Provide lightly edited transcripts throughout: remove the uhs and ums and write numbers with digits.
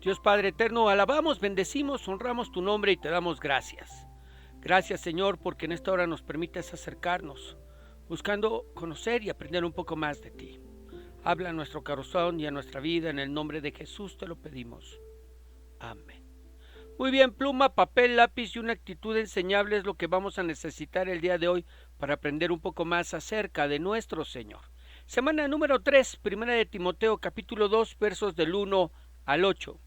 Dios Padre eterno, alabamos, bendecimos, honramos tu nombre y te damos gracias. Gracias, Señor, porque en esta hora nos permites acercarnos, buscando conocer y aprender un poco más de ti. Habla a nuestro corazón y a nuestra vida, en el nombre de Jesús te lo pedimos. Amén. Muy bien, pluma, papel, lápiz y una actitud enseñable es lo que vamos a necesitar el día de hoy para aprender un poco más acerca de nuestro Señor. Semana número 3, Primera de Timoteo, capítulo 2, versos del 1 al 8.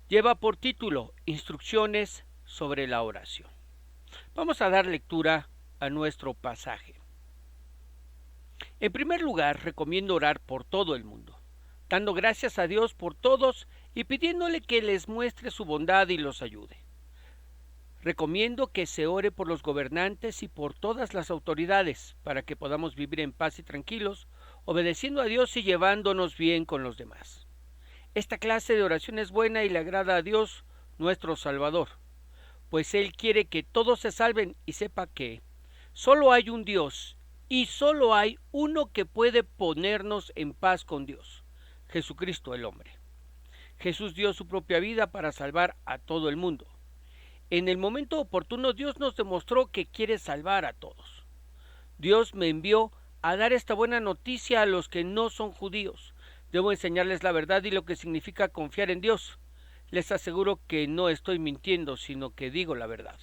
Lleva por título Instrucciones sobre la oración. Vamos a dar lectura a nuestro pasaje. En primer lugar, recomiendo orar por todo el mundo, dando gracias a Dios por todos y pidiéndole que les muestre su bondad y los ayude. Recomiendo que se ore por los gobernantes y por todas las autoridades para que podamos vivir en paz y tranquilos, obedeciendo a Dios y llevándonos bien con los demás. Esta clase de oración es buena y le agrada a Dios, nuestro Salvador, pues Él quiere que todos se salven y sepa que solo hay un Dios y solo hay uno que puede ponernos en paz con Dios, Jesucristo el hombre. Jesús dio su propia vida para salvar a todo el mundo. En el momento oportuno Dios nos demostró que quiere salvar a todos. Dios me envió a dar esta buena noticia a los que no son judíos. Debo enseñarles la verdad y lo que significa confiar en Dios. Les aseguro que no estoy mintiendo, sino que digo la verdad.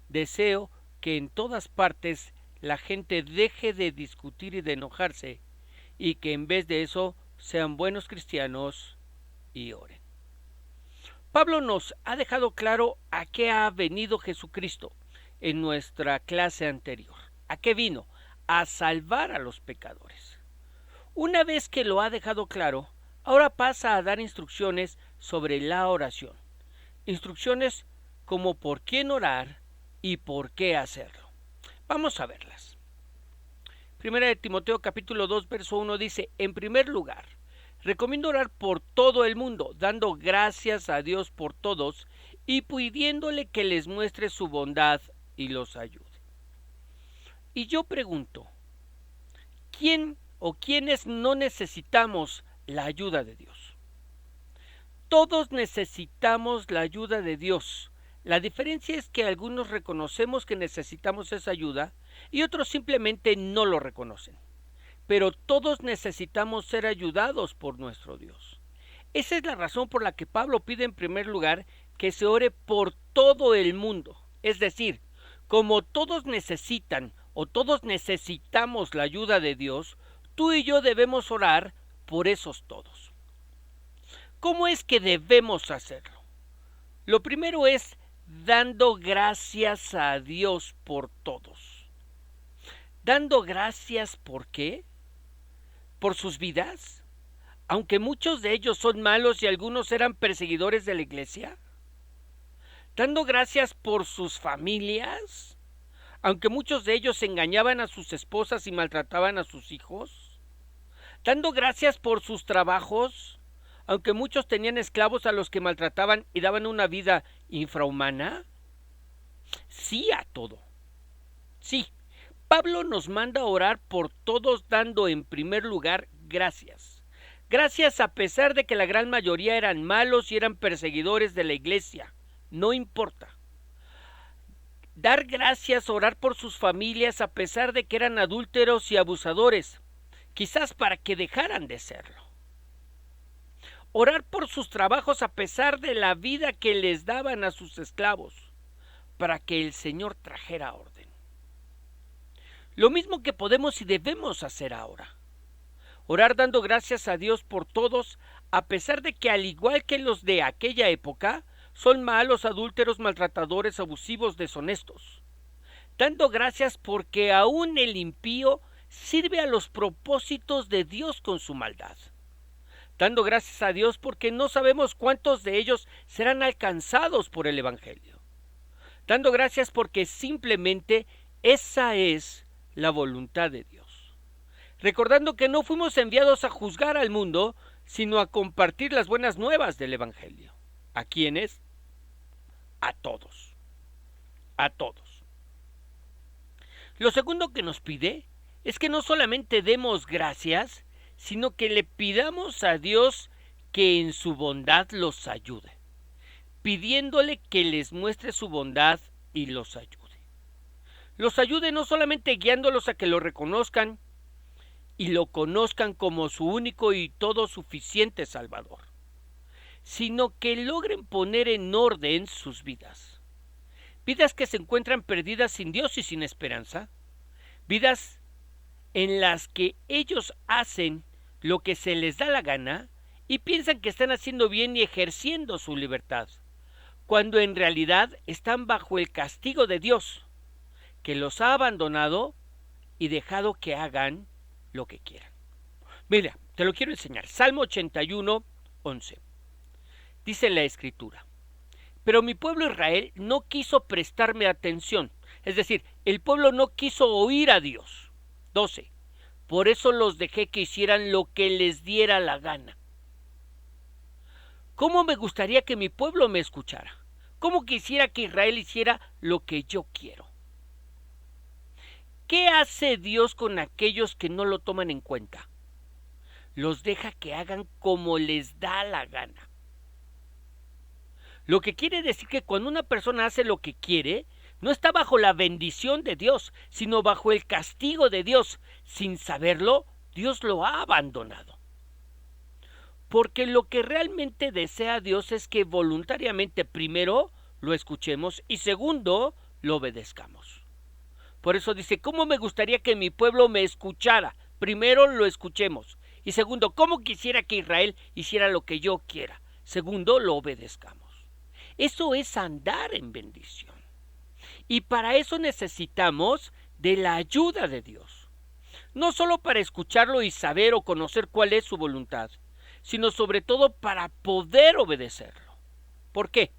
Deseo que en todas partes la gente deje de discutir y de enojarse, y que en vez de eso sean buenos cristianos y oren. Pablo nos ha dejado claro a qué ha venido Jesucristo en nuestra clase anterior. ¿A qué vino? A salvar a los pecadores. Una vez que lo ha dejado claro, ahora pasa a dar instrucciones sobre la oración. Instrucciones como por quién orar y por qué hacerlo. Vamos a verlas. Primera de Timoteo capítulo 2 verso 1 dice: en primer lugar, recomiendo orar por todo el mundo, dando gracias a Dios por todos y pidiéndole que les muestre su bondad y los ayude. Y yo pregunto, ¿quién o quiénes no necesitamos la ayuda de Dios? Todos necesitamos la ayuda de Dios. La diferencia es que algunos reconocemos que necesitamos esa ayuda y otros simplemente no lo reconocen. Pero todos necesitamos ser ayudados por nuestro Dios. Esa es la razón por la que Pablo pide en primer lugar que se ore por todo el mundo. Es decir, como todos necesitan o todos necesitamos la ayuda de Dios, tú y yo debemos orar por esos todos. ¿Cómo es que debemos hacerlo? Lo primero es dando gracias a Dios por todos. ¿Dando gracias por qué? ¿Por sus vidas? Aunque muchos de ellos son malos y algunos eran perseguidores de la iglesia. ¿Dando gracias por sus familias? Aunque muchos de ellos engañaban a sus esposas y maltrataban a sus hijos. ¿Dando gracias por sus trabajos? Aunque muchos tenían esclavos a los que maltrataban y daban una vida infrahumana. Sí a todo. Sí, Pablo nos manda a orar por todos dando en primer lugar gracias. Gracias a pesar de que la gran mayoría eran malos y eran perseguidores de la iglesia. No importa. Dar gracias, orar por sus familias a pesar de que eran adúlteros y abusadores, quizás para que dejaran de serlo. Orar por sus trabajos a pesar de la vida que les daban a sus esclavos, para que el Señor trajera orden. Lo mismo que podemos y debemos hacer ahora. Orar dando gracias a Dios por todos, a pesar de que al igual que los de aquella época, son malos, adúlteros, maltratadores, abusivos, deshonestos. Dando gracias porque aún el impío sirve a los propósitos de Dios con su maldad. Dando gracias a Dios porque no sabemos cuántos de ellos serán alcanzados por el Evangelio. Dando gracias porque simplemente esa es la voluntad de Dios. Recordando que no fuimos enviados a juzgar al mundo, sino a compartir las buenas nuevas del Evangelio. ¿A quiénes? A todos. A todos. Lo segundo que nos pide es que no solamente demos gracias, sino que le pidamos a Dios que en su bondad los ayude, pidiéndole que les muestre su bondad y los ayude. Los ayude no solamente guiándolos a que lo reconozcan y lo conozcan como su único y todo suficiente Salvador, sino que logren poner en orden sus vidas. Vidas que se encuentran perdidas sin Dios y sin esperanza. Vidas en las que ellos hacen lo que se les da la gana y piensan que están haciendo bien y ejerciendo su libertad, cuando en realidad están bajo el castigo de Dios, que los ha abandonado y dejado que hagan lo que quieran. Mira, te lo quiero enseñar. Salmo 81, 11. Dice la Escritura: pero mi pueblo Israel no quiso prestarme atención. Es decir, el pueblo no quiso oír a Dios. 12. Por eso los dejé que hicieran lo que les diera la gana. ¿Cómo me gustaría que mi pueblo me escuchara? ¿Cómo quisiera que Israel hiciera lo que yo quiero? ¿Qué hace Dios con aquellos que no lo toman en cuenta? Los deja que hagan como les da la gana. Lo que quiere decir que cuando una persona hace lo que quiere, no está bajo la bendición de Dios, sino bajo el castigo de Dios. Sin saberlo, Dios lo ha abandonado. Porque lo que realmente desea Dios es que voluntariamente, primero, lo escuchemos y segundo, lo obedezcamos. Por eso dice: ¿cómo me gustaría que mi pueblo me escuchara? Primero, lo escuchemos. Y segundo, ¿cómo quisiera que Israel hiciera lo que yo quiera? Segundo, lo obedezcamos. Eso es andar en bendición. Y para eso necesitamos de la ayuda de Dios. No solo para escucharlo y saber o conocer cuál es su voluntad, sino sobre todo para poder obedecerlo. ¿Por qué?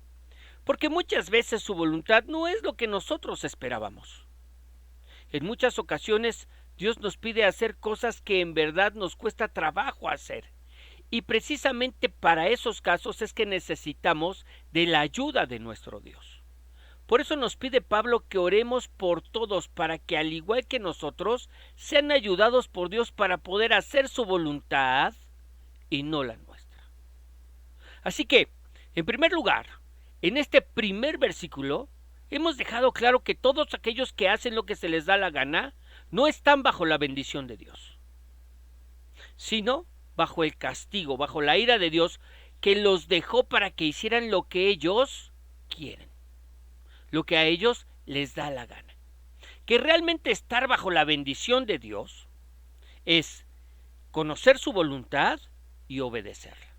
Porque muchas veces su voluntad no es lo que nosotros esperábamos. En muchas ocasiones Dios nos pide hacer cosas que en verdad nos cuesta trabajo hacer. Y precisamente para esos casos es que necesitamos de la ayuda de nuestro Dios. Por eso nos pide Pablo que oremos por todos, para que al igual que nosotros sean ayudados por Dios para poder hacer su voluntad y no la nuestra. Así que, en primer lugar, en este primer versículo hemos dejado claro que todos aquellos que hacen lo que se les da la gana no están bajo la bendición de Dios, sino bajo el castigo, bajo la ira de Dios, que los dejó para que hicieran lo que ellos quieren, lo que a ellos les da la gana. Que realmente estar bajo la bendición de Dios es conocer su voluntad y obedecerla.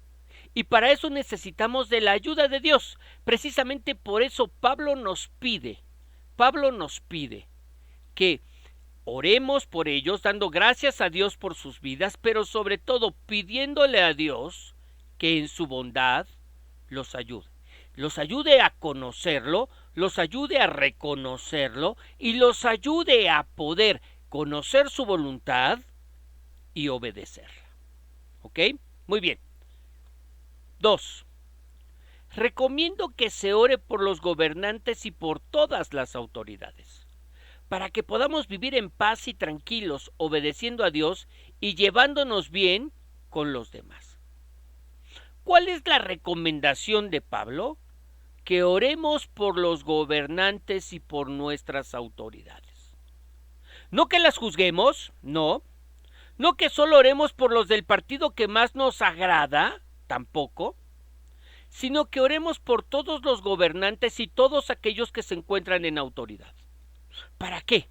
Y para eso necesitamos de la ayuda de Dios. Precisamente por eso Pablo nos pide que oremos por ellos, dando gracias a Dios por sus vidas, pero sobre todo pidiéndole a Dios que en su bondad los ayude a conocerlo, los ayude a reconocerlo y los ayude a poder conocer su voluntad y obedecerla. ¿Ok? Muy bien. 2. Recomiendo que se ore por los gobernantes y por todas las autoridades, para que podamos vivir en paz y tranquilos, obedeciendo a Dios y llevándonos bien con los demás. ¿Cuál es la recomendación de Pablo? Que oremos por los gobernantes y por nuestras autoridades. No que las juzguemos, no. No que solo oremos por los del partido que más nos agrada, tampoco. Sino que oremos por todos los gobernantes y todos aquellos que se encuentran en autoridad. ¿Para qué?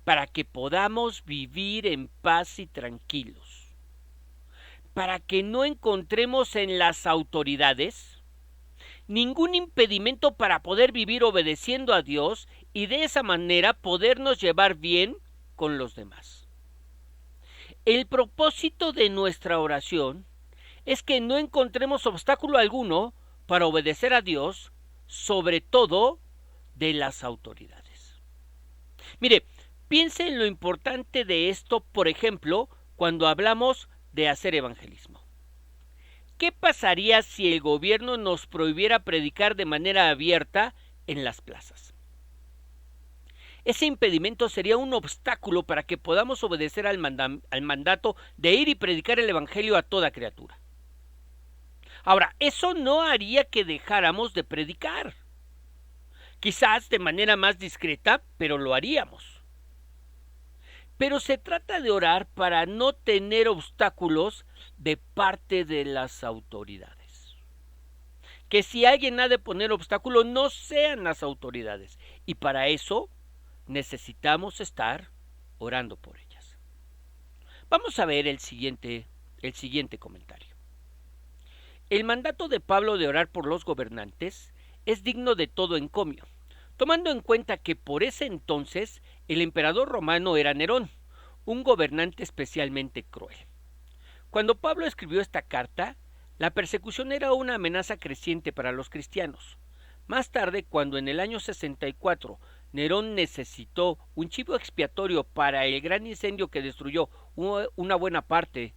Para que podamos vivir en paz y tranquilos. Para que no encontremos en las autoridades ningún impedimento para poder vivir obedeciendo a Dios y de esa manera podernos llevar bien con los demás. El propósito de nuestra oración es que no encontremos obstáculo alguno para obedecer a Dios, sobre todo de las autoridades. Mire, piense en lo importante de esto, por ejemplo, cuando hablamos de hacer evangelismo. ¿Qué pasaría si el gobierno nos prohibiera predicar de manera abierta en las plazas? Ese impedimento sería un obstáculo para que podamos obedecer al mandato de ir y predicar el evangelio a toda criatura. Ahora, eso no haría que dejáramos de predicar. Quizás de manera más discreta, pero lo haríamos. Pero se trata de orar para no tener obstáculos de parte de las autoridades. Que si alguien ha de poner obstáculos, no sean las autoridades. Y para eso necesitamos estar orando por ellas. Vamos a ver el siguiente comentario. El mandato de Pablo de orar por los gobernantes es digno de todo encomio, tomando en cuenta que por ese entonces el emperador romano era Nerón, un gobernante especialmente cruel. Cuando Pablo escribió esta carta, la persecución era una amenaza creciente para los cristianos. Más tarde, cuando en el año 64 Nerón necesitó un chivo expiatorio para el gran incendio que destruyó una buena parte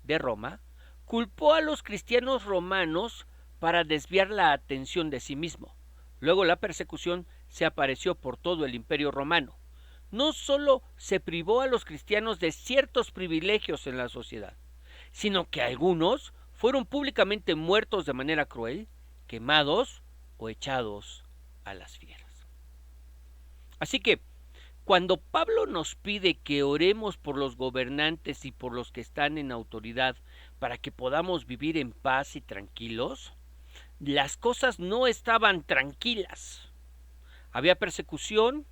de Roma, culpó a los cristianos romanos para desviar la atención de sí mismo. Luego la persecución se apareció por todo el Imperio Romano. No solo se privó a los cristianos de ciertos privilegios en la sociedad, sino que algunos fueron públicamente muertos de manera cruel, quemados o echados a las fieras. Así que, cuando Pablo nos pide que oremos por los gobernantes y por los que están en autoridad para que podamos vivir en paz y tranquilos, las cosas no estaban tranquilas. Había persecución,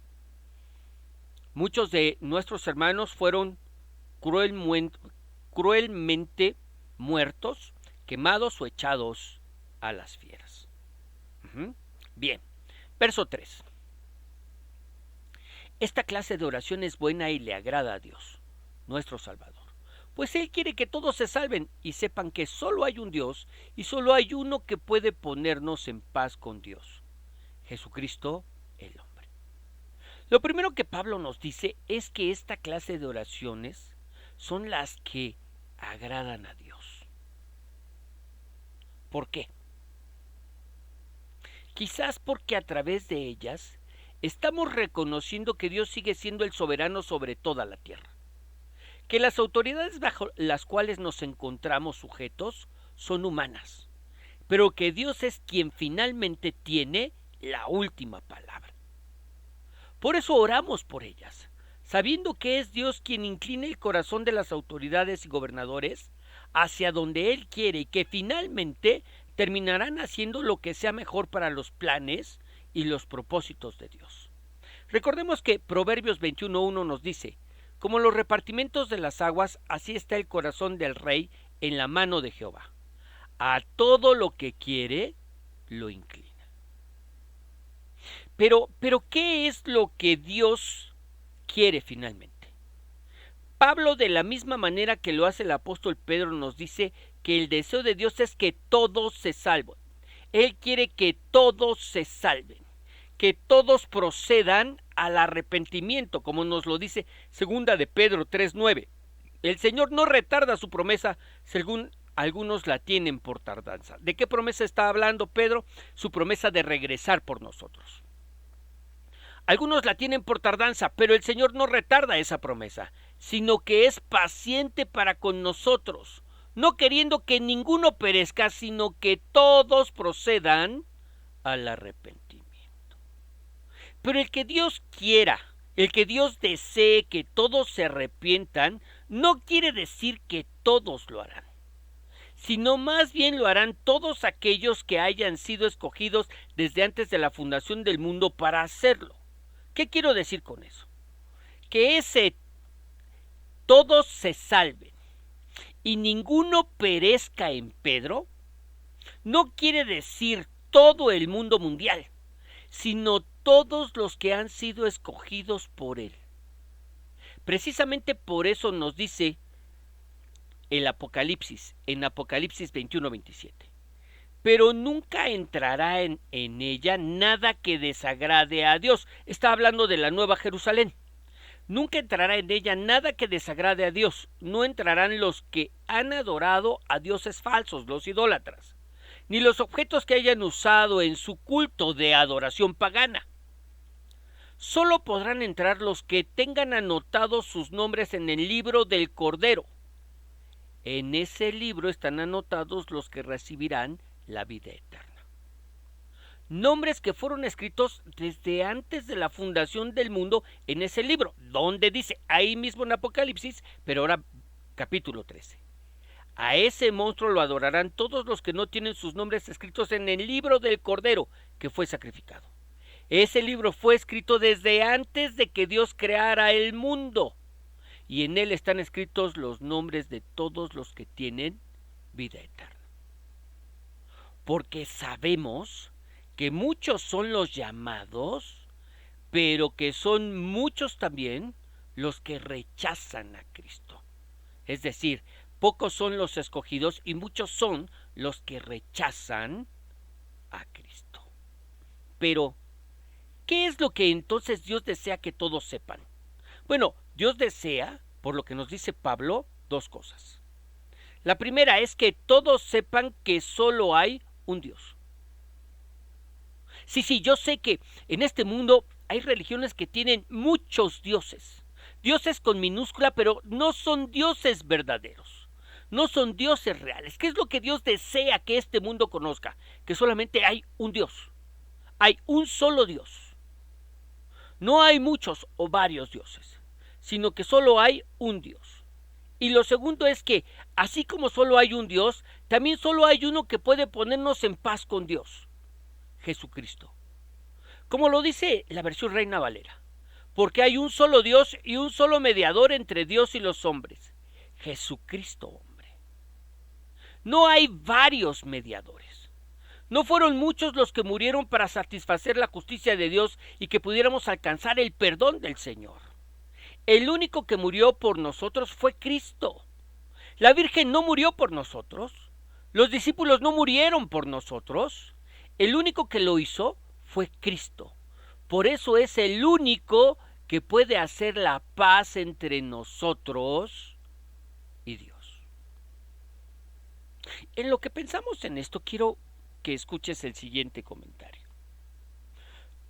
muchos de nuestros hermanos fueron cruelmente muertos, quemados o echados a las fieras. Bien, verso 3. Esta clase de oración es buena y le agrada a Dios, nuestro Salvador, pues Él quiere que todos se salven y sepan que solo hay un Dios y solo hay uno que puede ponernos en paz con Dios, Jesucristo el hombre. Lo primero que Pablo nos dice es que esta clase de oraciones son las que agradan a Dios. ¿Por qué? Quizás porque a través de ellas estamos reconociendo que Dios sigue siendo el soberano sobre toda la tierra, que las autoridades bajo las cuales nos encontramos sujetos son humanas, pero que Dios es quien finalmente tiene la última palabra. Por eso oramos por ellas, sabiendo que es Dios quien inclina el corazón de las autoridades y gobernadores hacia donde Él quiere y que finalmente terminarán haciendo lo que sea mejor para los planes y los propósitos de Dios. Recordemos que Proverbios 21:1 nos dice: como los repartimientos de las aguas, así está el corazón del rey en la mano de Jehová. A todo lo que quiere, lo inclina. Pero ¿qué es lo que Dios quiere finalmente? Pablo, de la misma manera que lo hace el apóstol Pedro, nos dice que el deseo de Dios es que todos se salven. Él quiere que todos se salven, que todos procedan al arrepentimiento, como nos lo dice segunda de Pedro 3:9. El Señor no retarda su promesa, según algunos la tienen por tardanza. ¿De qué promesa está hablando Pedro? Su promesa de regresar por nosotros. Algunos la tienen por tardanza, pero el Señor no retarda esa promesa, sino que es paciente para con nosotros, no queriendo que ninguno perezca, sino que todos procedan al arrepentimiento. Pero el que Dios quiera, el que Dios desee que todos se arrepientan, no quiere decir que todos lo harán, sino más bien lo harán todos aquellos que hayan sido escogidos desde antes de la fundación del mundo para hacerlo. ¿Qué quiero decir con eso? Que todos se salven y ninguno perezca en Pedro, no quiere decir todo el mundo mundial, sino todos los que han sido escogidos por Él. Precisamente por eso nos dice el Apocalipsis, en Apocalipsis 21:27. Pero nunca entrará en ella nada que desagrade a Dios. Está hablando de la Nueva Jerusalén. Nunca entrará en ella nada que desagrade a Dios. No entrarán los que han adorado a dioses falsos, los idólatras, ni los objetos que hayan usado en su culto de adoración pagana. Solo podrán entrar los que tengan anotados sus nombres en el libro del Cordero En ese libro están anotados los que recibirán la vida eterna. Nombres que fueron escritos desde antes de la fundación del mundo en ese libro, donde dice, ahí mismo en Apocalipsis, pero ahora capítulo 13. A ese monstruo lo adorarán todos los que no tienen sus nombres escritos en el libro del Cordero que fue sacrificado. Ese libro fue escrito desde antes de que Dios creara el mundo, y en él están escritos los nombres de todos los que tienen vida eterna. Porque sabemos que muchos son los llamados, pero que son muchos también los que rechazan a Cristo. Es decir, pocos son los escogidos y muchos son los que rechazan a Cristo. Pero, ¿qué es lo que entonces Dios desea que todos sepan? Bueno, Dios desea, por lo que nos dice Pablo, dos cosas. La primera es que todos sepan que solo hay un Dios. Sí, yo sé que en este mundo hay religiones que tienen muchos dioses. Dioses con minúscula, pero no son dioses verdaderos. No son dioses reales. ¿Qué es lo que Dios desea que este mundo conozca? Que solamente hay un Dios. Hay un solo Dios. No hay muchos o varios dioses, sino que solo hay un Dios. Y lo segundo es que, así como solo hay un Dios, también solo hay uno que puede ponernos en paz con Dios: Jesucristo. Como lo dice la versión Reina Valera, porque hay un solo Dios y un solo mediador entre Dios y los hombres: Jesucristo hombre. No hay varios mediadores. No fueron muchos los que murieron para satisfacer la justicia de Dios y que pudiéramos alcanzar el perdón del Señor. El único que murió por nosotros fue Cristo. La Virgen no murió por nosotros. Los discípulos no murieron por nosotros. El único que lo hizo fue Cristo. Por eso es el único que puede hacer la paz entre nosotros y Dios. En lo que pensamos en esto, quiero que escuches el siguiente comentario.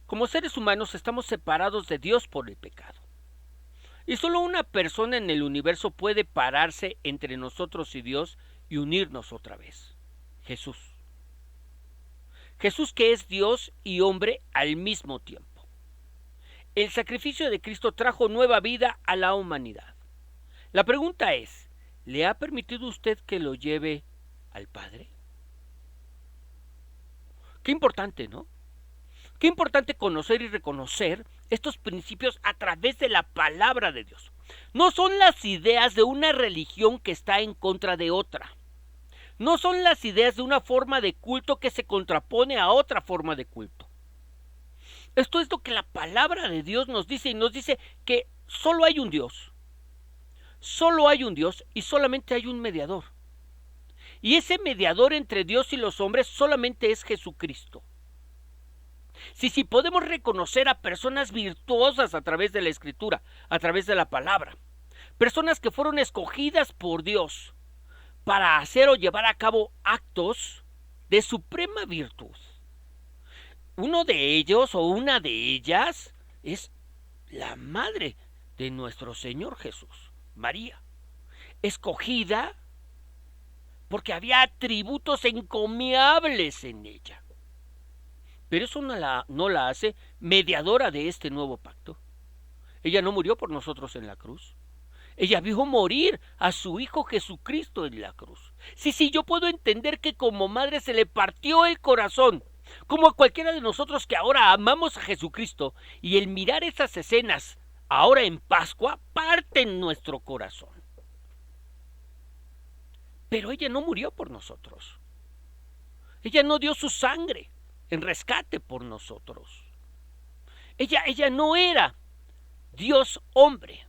Como seres humanos estamos separados de Dios por el pecado. Y solo una persona en el universo puede pararse entre nosotros y Dios y unirnos otra vez: Jesús. Jesús, que es Dios y hombre al mismo tiempo. El sacrificio de Cristo trajo nueva vida a la humanidad. La pregunta es, ¿le ha permitido usted que lo lleve al Padre? Qué importante, ¿no? Qué importante conocer y reconocer estos principios a través de la palabra de Dios. No son las ideas de una religión que está en contra de otra. No son las ideas de una forma de culto que se contrapone a otra forma de culto. Esto es lo que la palabra de Dios nos dice, y nos dice que solo hay un Dios. Solo hay un Dios y solamente hay un mediador. Y ese mediador entre Dios y los hombres solamente es Jesucristo. Sí, podemos reconocer a personas virtuosas a través de la Escritura, a través de la palabra. Personas que fueron escogidas por Dios para hacer o llevar a cabo actos de suprema virtud. Uno de ellos o una de ellas es la madre de nuestro Señor Jesús, María, escogida porque había atributos encomiables en ella. Pero eso no la hace mediadora de este nuevo pacto. Ella no murió por nosotros en la cruz. Ella vio morir a su Hijo Jesucristo en la cruz. Sí, yo puedo entender que como madre se le partió el corazón, como a cualquiera de nosotros que ahora amamos a Jesucristo, y el mirar esas escenas ahora en Pascua parten nuestro corazón. Pero ella no murió por nosotros. Ella no dio su sangre en rescate por nosotros. Ella no era Dios hombre,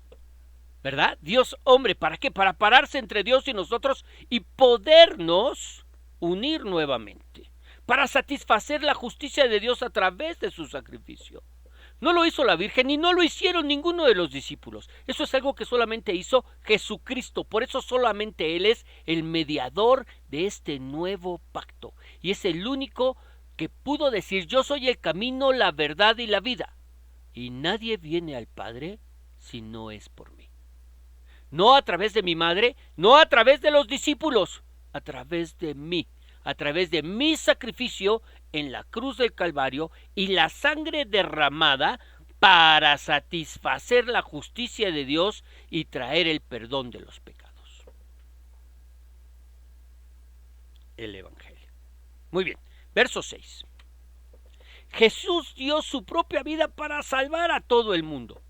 ¿verdad? Dios hombre, ¿para qué? Para pararse entre Dios y nosotros y podernos unir nuevamente, para satisfacer la justicia de Dios a través de su sacrificio. No lo hizo la Virgen y no lo hicieron ninguno de los discípulos. Eso es algo que solamente hizo Jesucristo. Por eso solamente Él es el mediador de este nuevo pacto. Y es el único que pudo decir: yo soy el camino, la verdad y la vida. Y nadie viene al Padre si no es por mí. No a través de mi madre, no a través de los discípulos, a través de mí, a través de mi sacrificio en la cruz del Calvario y la sangre derramada para satisfacer la justicia de Dios y traer el perdón de los pecados. El Evangelio. Muy bien, verso 6. Jesús dio su propia vida para salvar a todo el mundo.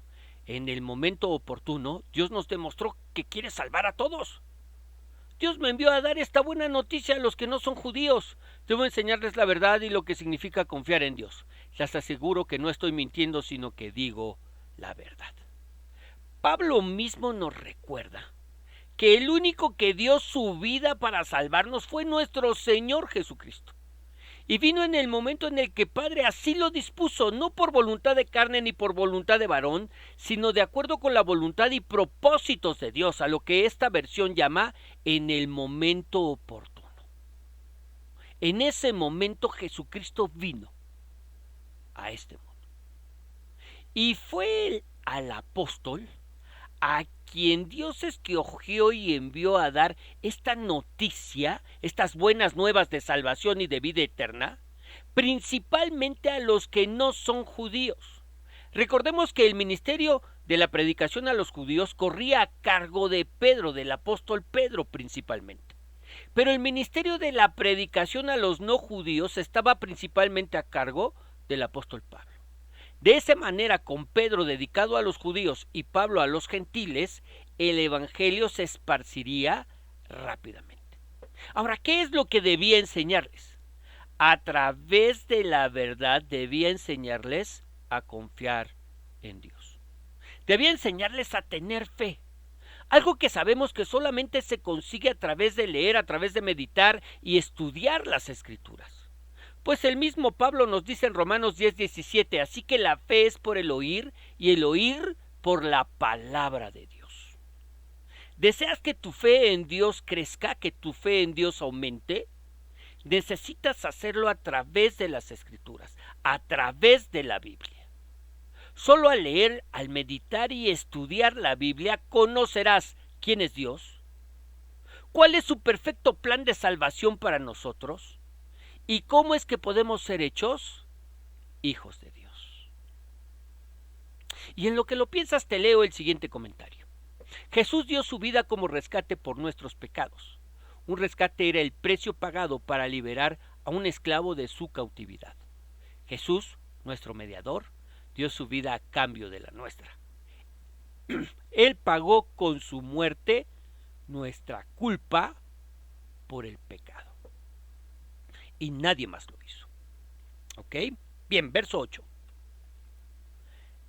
En el momento oportuno, Dios nos demostró que quiere salvar a todos. Dios me envió a dar esta buena noticia a los que no son judíos. Debo enseñarles la verdad y lo que significa confiar en Dios. Les aseguro que no estoy mintiendo, sino que digo la verdad. Pablo mismo nos recuerda que el único que dio su vida para salvarnos fue nuestro Señor Jesucristo. Y vino en el momento en el que Padre así lo dispuso, no por voluntad de carne ni por voluntad de varón, sino de acuerdo con la voluntad y propósitos de Dios, a lo que esta versión llama en el momento oportuno. En ese momento Jesucristo vino a este mundo. Y fue al apóstol a quien Dios escogió y envió a dar esta noticia, estas buenas nuevas de salvación y de vida eterna, principalmente a los que no son judíos. Recordemos que el ministerio de la predicación a los judíos corría a cargo de Pedro, del apóstol Pedro principalmente. Pero el ministerio de la predicación a los no judíos estaba principalmente a cargo del apóstol Pablo. De esa manera, con Pedro dedicado a los judíos y Pablo a los gentiles, el evangelio se esparciría rápidamente. Ahora, ¿qué es lo que debía enseñarles? A través de la verdad debía enseñarles a confiar en Dios. Debía enseñarles a tener fe. Algo que sabemos que solamente se consigue a través de leer, a través de meditar y estudiar las Escrituras. Pues el mismo Pablo nos dice en Romanos 10:17, así que la fe es por el oír y el oír por la palabra de Dios. ¿Deseas que tu fe en Dios crezca, que tu fe en Dios aumente? Necesitas hacerlo a través de las Escrituras, a través de la Biblia. Solo al leer, al meditar y estudiar la Biblia conocerás quién es Dios, cuál es su perfecto plan de salvación para nosotros, ¿y cómo es que podemos ser hechos hijos de Dios? Y en lo que lo piensas te leo el siguiente comentario. Jesús dio su vida como rescate por nuestros pecados. Un rescate era el precio pagado para liberar a un esclavo de su cautividad. Jesús, nuestro mediador, dio su vida a cambio de la nuestra. Él pagó con su muerte nuestra culpa por el pecado. Y nadie más lo hizo. ¿Ok? Bien, verso 8.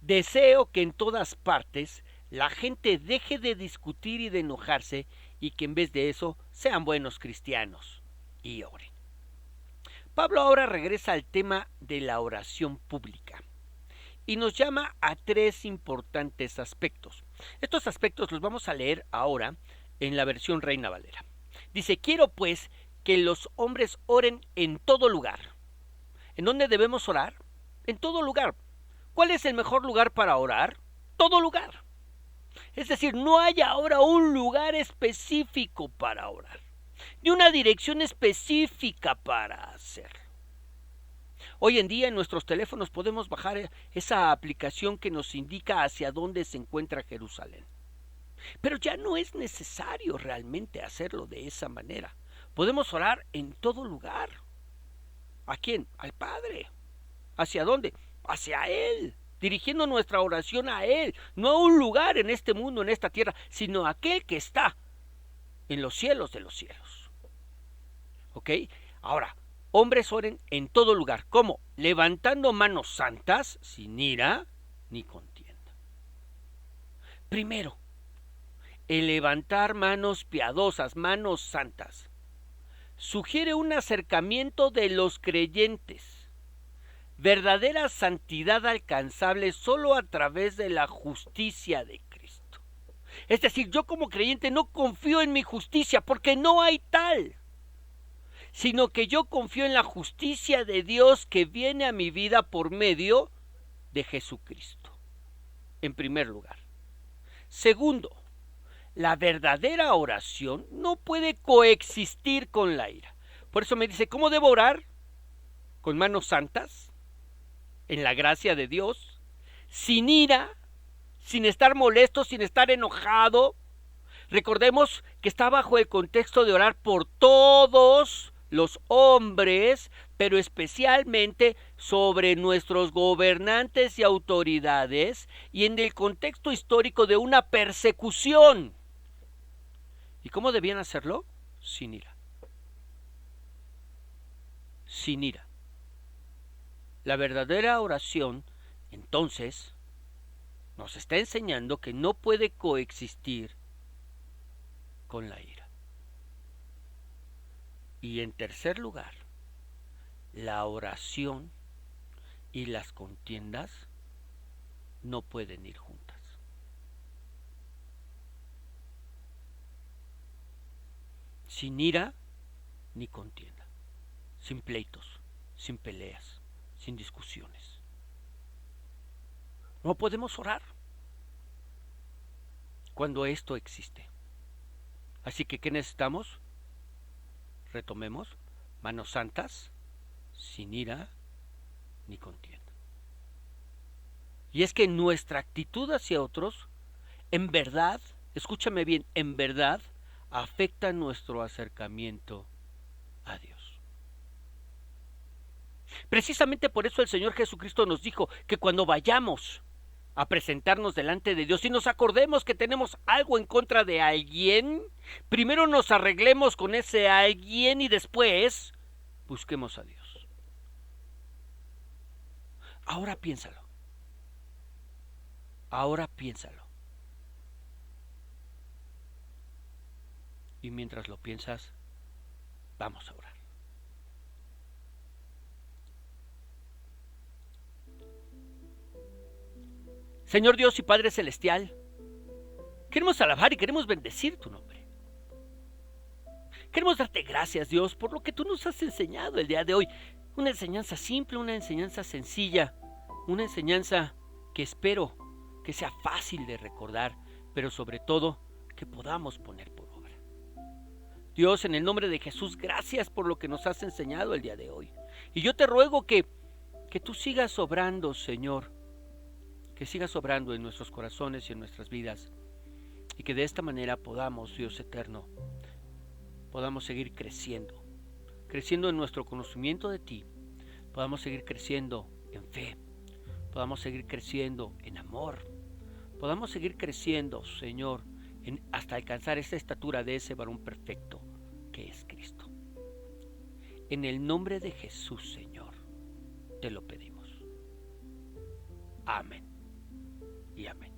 Deseo que en todas partes la gente deje de discutir y de enojarse y que en vez de eso sean buenos cristianos y oren. Pablo ahora regresa al tema de la oración pública y nos llama a tres importantes aspectos. Estos aspectos los vamos a leer ahora en la versión Reina Valera. Dice, quiero pues que los hombres oren en todo lugar. ¿En dónde debemos orar? En todo lugar. ¿Cuál es el mejor lugar para orar? Todo lugar. Es decir, no hay ahora un lugar específico para orar, ni una dirección específica para hacerlo. Hoy en día en nuestros teléfonos podemos bajar esa aplicación que nos indica hacia dónde se encuentra Jerusalén. Pero ya no es necesario realmente hacerlo de esa manera. Podemos orar en todo lugar. ¿A quién? Al Padre. ¿Hacia dónde? Hacia Él. Dirigiendo nuestra oración a Él. No a un lugar en este mundo, en esta tierra, sino a aquel que está en los cielos de los cielos. ¿Ok? Ahora, hombres oren en todo lugar. ¿Cómo? Levantando manos santas, sin ira ni contienda. Primero, el levantar manos piadosas, manos santas, sugiere un acercamiento de los creyentes, verdadera santidad alcanzable solo a través de la justicia de Cristo. Es decir, yo como creyente no confío en mi justicia porque no hay tal, sino que yo confío en la justicia de Dios que viene a mi vida por medio de Jesucristo, en primer lugar. Segundo, La verdadera oración no puede coexistir con la ira. Por eso me dice, ¿cómo debo orar? Con manos santas, en la gracia de Dios, sin ira, sin estar molesto, sin estar enojado. Recordemos que está bajo el contexto de orar por todos los hombres, pero especialmente sobre nuestros gobernantes y autoridades, y en el contexto histórico de una persecución. ¿Y cómo debían hacerlo? Sin ira. Sin ira. La verdadera oración, entonces, nos está enseñando que no puede coexistir con la ira. Y en tercer lugar, la oración y las contiendas no pueden ir juntas. Sin ira ni contienda, sin pleitos, sin peleas, sin discusiones. No podemos orar cuando esto existe. Así que, ¿qué necesitamos? Retomemos, manos santas, sin ira ni contienda. Y es que nuestra actitud hacia otros, en verdad, escúchame bien, en verdad, afecta nuestro acercamiento a Dios. Precisamente por eso el Señor Jesucristo nos dijo que cuando vayamos a presentarnos delante de Dios y nos acordemos que tenemos algo en contra de alguien, primero nos arreglemos con ese alguien y después busquemos a Dios. Ahora piénsalo. Ahora piénsalo. Y mientras lo piensas, vamos a orar. Señor Dios y Padre Celestial, queremos alabar y queremos bendecir tu nombre. Queremos darte gracias, Dios, por lo que tú nos has enseñado el día de hoy. Una enseñanza simple, una enseñanza sencilla, una enseñanza que espero que sea fácil de recordar, pero sobre todo que podamos poner por obra. Dios, en el nombre de Jesús, gracias por lo que nos has enseñado el día de hoy. Y yo te ruego que tú sigas obrando, Señor, que sigas obrando en nuestros corazones y en nuestras vidas, y que de esta manera podamos, Dios eterno, podamos seguir creciendo en nuestro conocimiento de ti, podamos seguir creciendo en fe, podamos seguir creciendo en amor, podamos seguir creciendo, Señor, hasta alcanzar esa estatura de ese varón perfecto que es Cristo. En el nombre de Jesús, Señor, te lo pedimos. Amén y amén.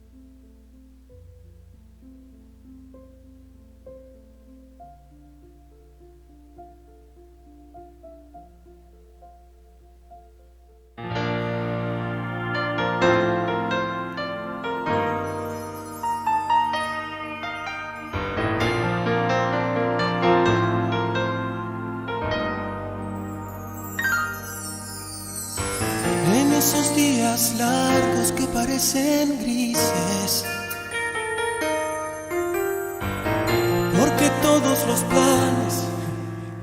En esos días largos que parecen grises, porque todos los planes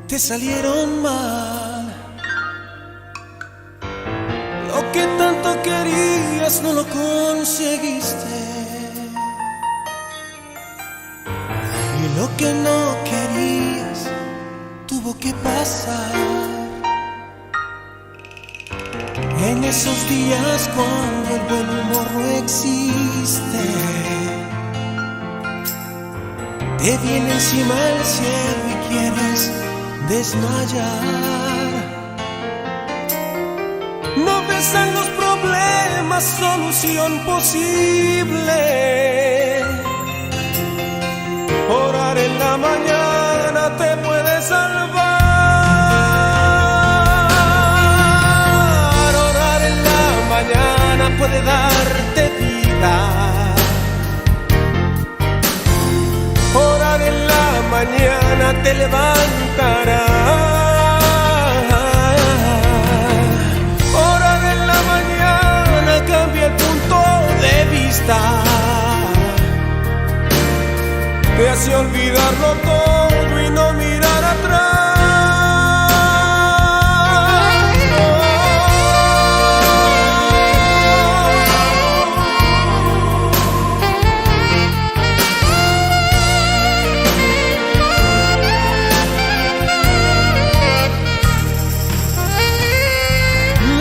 te salieron mal. Lo que tanto querías no lo conseguiste, y lo que no querías tuvo que pasar. En esos días cuando el buen humor no existe, te viene encima el cielo y quieres desmayar. No ves en los problemas solución posible. Orar en la mañana te puede salvar. Puede darte vida. Orar en la mañana te levantará. Orar en la mañana cambia el punto de vista. te hace olvidarlo todo y no mirar atrás.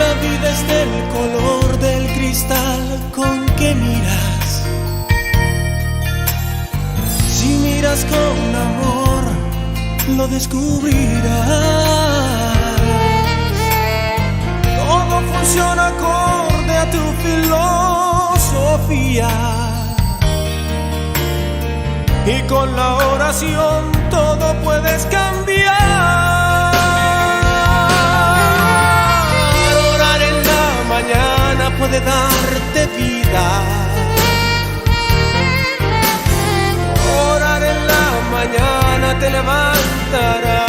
La vida es del color del cristal con que miras. Si miras con amor, lo descubrirás. Todo funciona acorde a tu filosofía. Y con la oración todo puedes cambiar. Orar en la mañana puede darte vida. Orar en la mañana te levantará.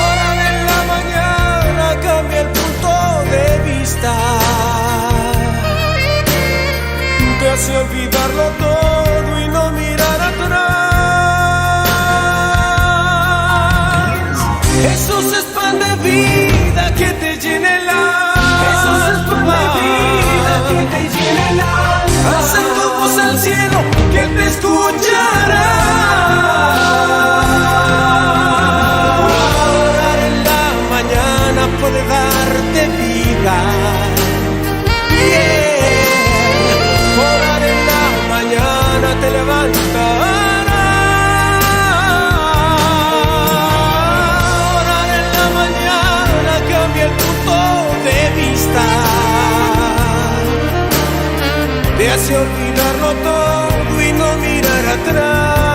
Orar en la mañana cambia el punto de vista. Te hace olvidarlo todo y no mirar atrás. Jesús es pan de vida que te llena el alma. Jesús es pan de vida que te llena el alma. Alza tu voz al cielo que te escuchará. Orar en la mañana puede darte vida. Orar en la mañana te levantará. Orar en la mañana cambia el punto de vista. Te hace olvidarlo todo y no mirar atrás.